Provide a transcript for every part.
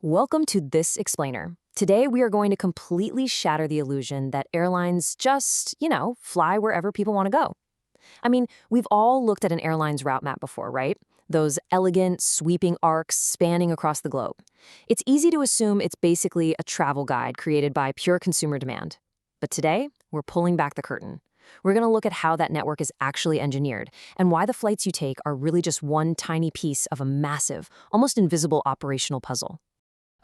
Welcome to This Explainer. Today, we are going to completely shatter the illusion that airlines just, fly wherever people want to go. I mean, we've all looked at an airline's route map before, right? Those elegant, sweeping arcs spanning across the globe. It's easy to assume it's basically a travel guide created by pure consumer demand. But today, we're pulling back the curtain. We're going to look at how that network is actually engineered and why the flights you take are really just one tiny piece of a massive, almost invisible operational puzzle.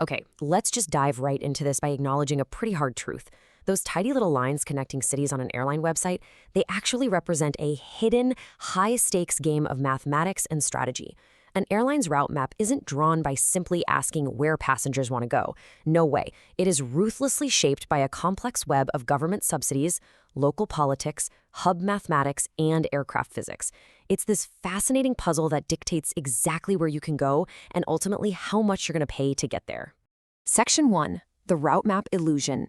Okay, let's just dive right into this by acknowledging a pretty hard truth. Those tidy little lines connecting cities on an airline website, they actually represent a hidden, high-stakes game of mathematics and strategy. An airline's route map isn't drawn by simply asking where passengers want to go. No way. It is ruthlessly shaped by a complex web of government subsidies, local politics, hub mathematics, and aircraft physics. It's this fascinating puzzle that dictates exactly where you can go and ultimately how much you're going to pay to get there. Section 1. The Route Map Illusion.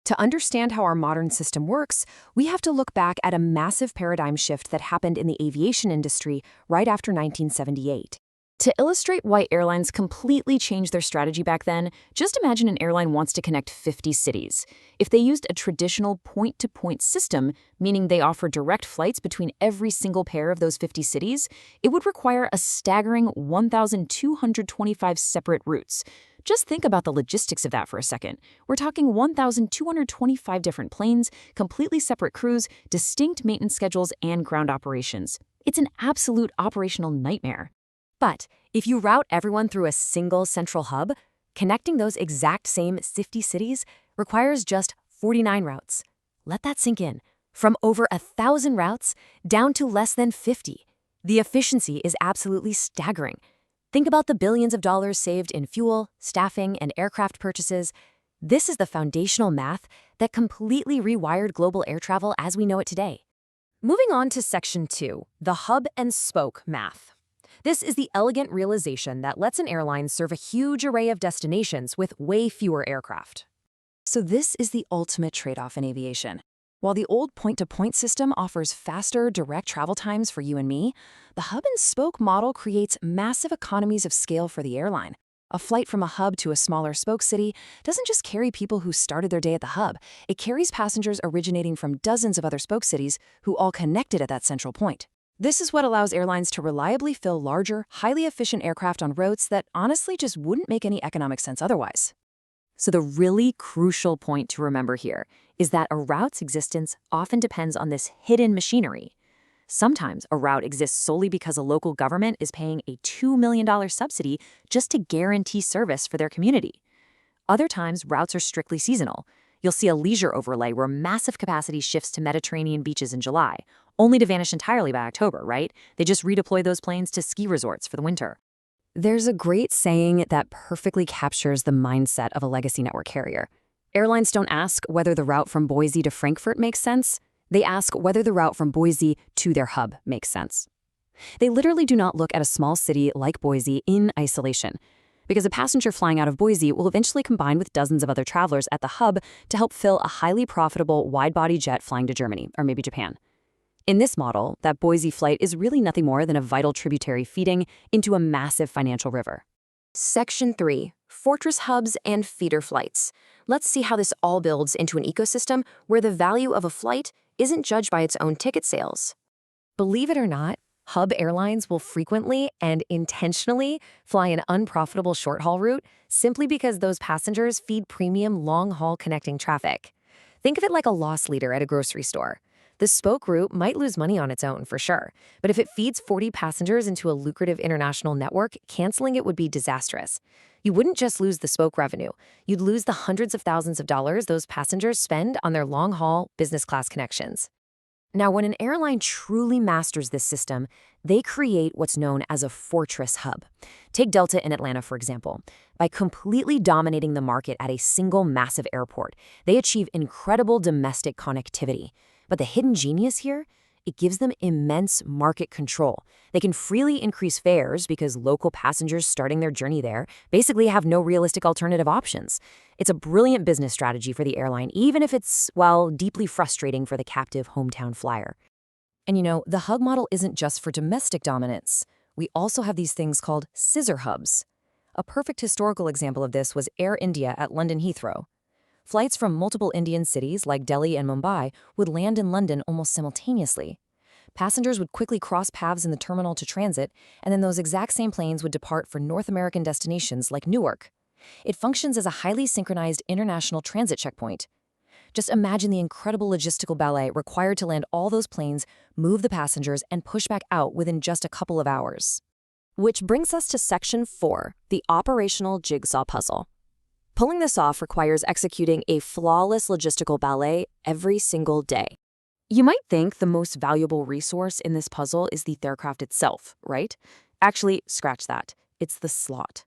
To understand how our modern system works, we have to look back at a massive paradigm shift that happened in the aviation industry right after 1978. To illustrate why airlines completely changed their strategy back then, just imagine an airline wants to connect 50 cities. If they used a traditional point-to-point system, meaning they offer direct flights between every single pair of those 50 cities, it would require a staggering 1,225 separate routes. Just think about the logistics of that for a second. We're talking 1,225 different planes, completely separate crews, distinct maintenance schedules, and ground operations. It's an absolute operational nightmare. But if you route everyone through a single central hub, connecting those exact same 50 cities requires just 49 routes. Let that sink in. From over 1,000 routes down to less than 50. The efficiency is absolutely staggering. Think about the billions of dollars saved in fuel, staffing, and aircraft purchases. This is the foundational math that completely rewired global air travel as we know it today. Moving on to Section 2, the hub and spoke math. This is the elegant realization that lets an airline serve a huge array of destinations with way fewer aircraft. So this is the ultimate trade-off in aviation. While the old point-to-point system offers faster, direct travel times for you and me, the hub-and-spoke model creates massive economies of scale for the airline. A flight from a hub to a smaller spoke city doesn't just carry people who started their day at the hub. It carries passengers originating from dozens of other spoke cities who all connected at that central point. This is what allows airlines to reliably fill larger, highly efficient aircraft on routes that honestly just wouldn't make any economic sense otherwise. So the really crucial point to remember here is that a route's existence often depends on this hidden machinery. Sometimes a route exists solely because a local government is paying a $2 million subsidy just to guarantee service for their community. Other times, routes are strictly seasonal. You'll see a leisure overlay where massive capacity shifts to Mediterranean beaches in July, only to vanish entirely by October, right? They just redeploy those planes to ski resorts for the winter. There's a great saying that perfectly captures the mindset of a legacy network carrier. Airlines don't ask whether the route from Boise to Frankfurt makes sense. They ask whether the route from Boise to their hub makes sense. They literally do not look at a small city like Boise in isolation, because a passenger flying out of Boise will eventually combine with dozens of other travelers at the hub to help fill a highly profitable wide-body jet flying to Germany, or maybe Japan. In this model, that Boise flight is really nothing more than a vital tributary feeding into a massive financial river. Section 3. Fortress hubs and feeder flights. Let's see how this all builds into an ecosystem where the value of a flight isn't judged by its own ticket sales. Believe it or not, hub airlines will frequently and intentionally fly an unprofitable short-haul route simply because those passengers feed premium long-haul connecting traffic. Think of it like a loss leader at a grocery store. The spoke route might lose money on its own, for sure, but if it feeds 40 passengers into a lucrative international network, canceling it would be disastrous. You wouldn't just lose the spoke revenue. You'd lose the hundreds of thousands of dollars those passengers spend on their long-haul business class connections. Now, when an airline truly masters this system, they create what's known as a fortress hub. Take Delta in Atlanta, for example. By completely dominating the market at a single massive airport, they achieve incredible domestic connectivity. But the hidden genius here? It gives them immense market control. They can freely increase fares because local passengers starting their journey there basically have no realistic alternative options. It's a brilliant business strategy for the airline, even if it's, well, deeply frustrating for the captive hometown flyer. And the hub model isn't just for domestic dominance. We also have these things called scissor hubs. A perfect historical example of this was Air India at London Heathrow. Flights from multiple Indian cities like Delhi and Mumbai would land in London almost simultaneously. Passengers would quickly cross paths in the terminal to transit, and then those exact same planes would depart for North American destinations like Newark. It functions as a highly synchronized international transit checkpoint. Just imagine the incredible logistical ballet required to land all those planes, move the passengers, and push back out within just a couple of hours. Which brings us to Section 4, the operational jigsaw puzzle. Pulling this off requires executing a flawless logistical ballet every single day. You might think the most valuable resource in this puzzle is the aircraft itself, right? Actually, scratch that. It's the slot.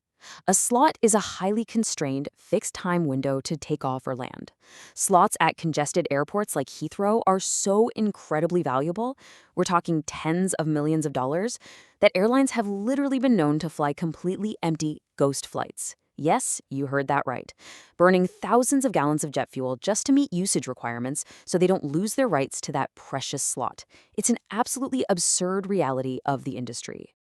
A slot is a highly constrained, fixed-time window to take off or land. Slots at congested airports like Heathrow are so incredibly valuable, we're talking tens of millions of dollars, that airlines have literally been known to fly completely empty ghost flights. Yes, you heard that right. Burning thousands of gallons of jet fuel just to meet usage requirements so they don't lose their rights to that precious slot. It's an absolutely absurd reality of the industry.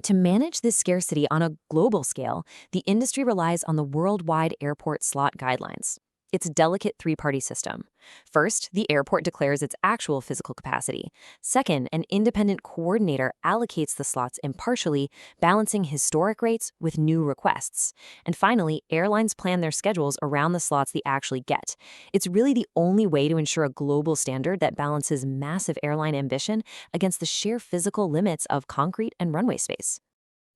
To manage this scarcity on a global scale, the industry relies on the worldwide airport slot guidelines. It's a delicate three-party system. First, the airport declares its actual physical capacity. Second, an independent coordinator allocates the slots impartially, balancing historic rates with new requests. And finally, airlines plan their schedules around the slots they actually get. It's really the only way to ensure a global standard that balances massive airline ambition against the sheer physical limits of concrete and runway space.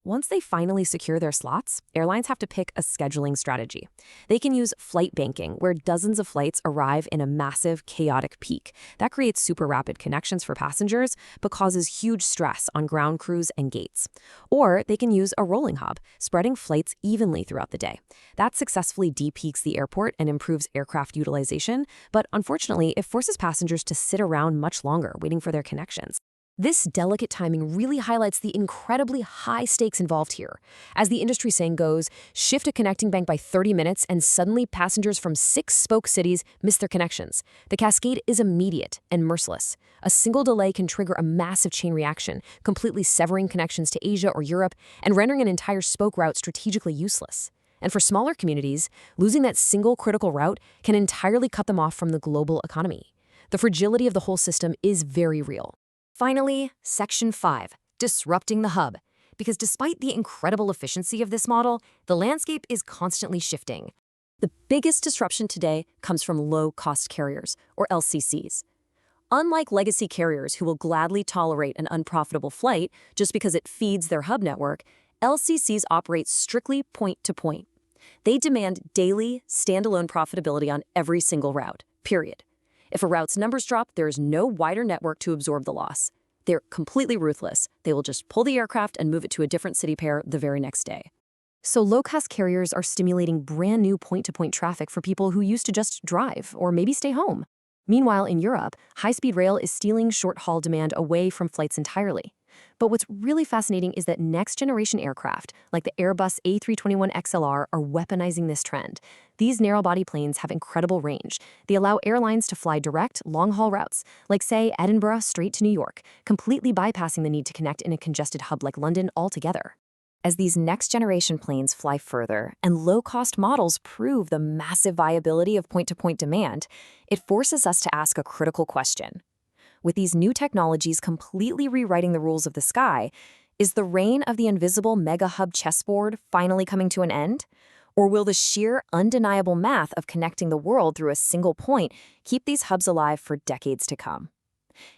Once they finally secure their slots, airlines have to pick a scheduling strategy. They can use flight banking, where dozens of flights arrive in a massive, chaotic peak. That creates super rapid connections for passengers, but causes huge stress on ground crews and gates. Or they can use a rolling hub, spreading flights evenly throughout the day. That successfully de-peaks the airport and improves aircraft utilization, but unfortunately, it forces passengers to sit around much longer, waiting for their connections. This delicate timing really highlights the incredibly high stakes involved here. As the industry saying goes, shift a connecting bank by 30 minutes and suddenly passengers from 6 spoke cities miss their connections. The cascade is immediate and merciless. A single delay can trigger a massive chain reaction, completely severing connections to Asia or Europe and rendering an entire spoke route strategically useless. And for smaller communities, losing that single critical route can entirely cut them off from the global economy. The fragility of the whole system is very real. Finally, Section 5, disrupting the hub. Because despite the incredible efficiency of this model, the landscape is constantly shifting. The biggest disruption today comes from low-cost carriers, or LCCs. Unlike legacy carriers who will gladly tolerate an unprofitable flight just because it feeds their hub network, LCCs operate strictly point-to-point. They demand daily, standalone profitability on every single route, period. If a route's numbers drop, there is no wider network to absorb the loss. They're completely ruthless. They will just pull the aircraft and move it to a different city pair the very next day. So low-cost carriers are stimulating brand new point-to-point traffic for people who used to just drive or maybe stay home. Meanwhile, in Europe, high-speed rail is stealing short-haul demand away from flights entirely. But what's really fascinating is that next-generation aircraft, like the Airbus A321XLR, are weaponizing this trend. These narrow-body planes have incredible range. They allow airlines to fly direct, long-haul routes, like, say, Edinburgh straight to New York, completely bypassing the need to connect in a congested hub like London altogether. As these next-generation planes fly further and low-cost models prove the massive viability of point-to-point demand, it forces us to ask a critical question. With these new technologies completely rewriting the rules of the sky, is the reign of the invisible mega-hub chessboard finally coming to an end? Or will the sheer, undeniable math of connecting the world through a single point keep these hubs alive for decades to come?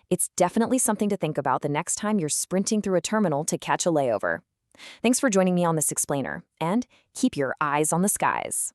It's definitely something to think about the next time you're sprinting through a terminal to catch a layover. Thanks for joining me on this explainer, and keep your eyes on the skies.